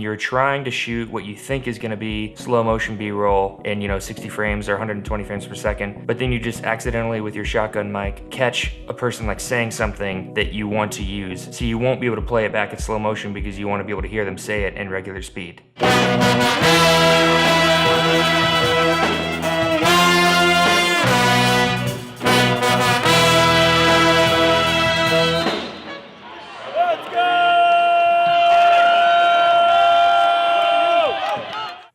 you're trying to shoot what you think is gonna be slow motion B-roll in, 60 frames or 120 frames per second, but then you just accidentally with your shotgun mic catch a person like saying something that you want to use. So you won't be able to play it back at slow motion because you want to be able to hear them say it in regular speed.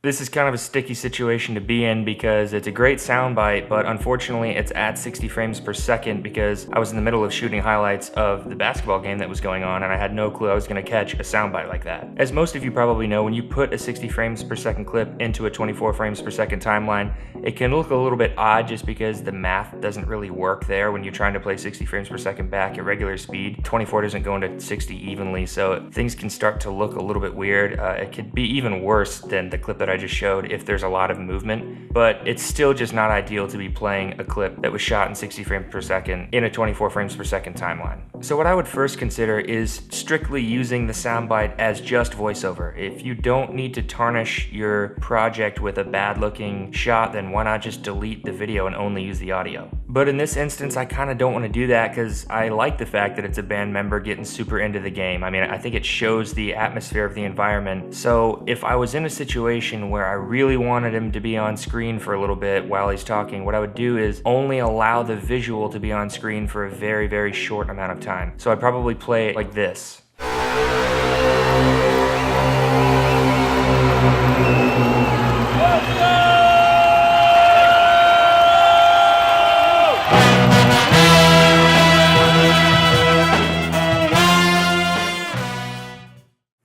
This is kind of a sticky situation to be in because it's a great soundbite, but unfortunately it's at 60 frames per second because I was in the middle of shooting highlights of the basketball game that was going on and I had no clue I was going to catch a soundbite like that. As most of you probably know, when you put a 60 frames per second clip into a 24 frames per second timeline, it can look a little bit odd just because the math doesn't really work there when you're trying to play 60 frames per second back at regular speed. 24 doesn't go into 60 evenly, so things can start to look a little bit weird. It could be even worse than the clip that I just showed if there's a lot of movement, but it's still just not ideal to be playing a clip that was shot in 60 frames per second in a 24 frames per second timeline. So what I would first consider is strictly using the soundbite as just voiceover. If you don't need to tarnish your project with a bad looking shot, then why not just delete the video and only use the audio? But in this instance, I kind of don't want to do that because I like the fact that it's a band member getting super into the game. I mean, I think it shows the atmosphere of the environment. So if I was in a situation where I really wanted him to be on screen for a little bit while he's talking, what I would do is only allow the visual to be on screen for a very, very short amount of time. So I'd probably play it like this.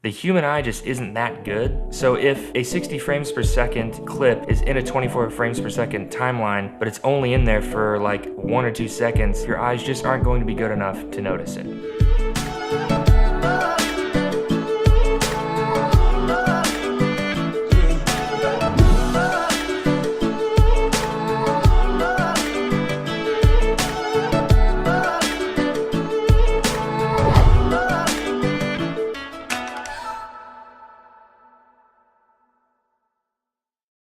The human eye just isn't that good. So if a 60 frames per second clip is in a 24 frames per second timeline, but it's only in there for like 1 or 2 seconds, your eyes just aren't going to be good enough to notice it.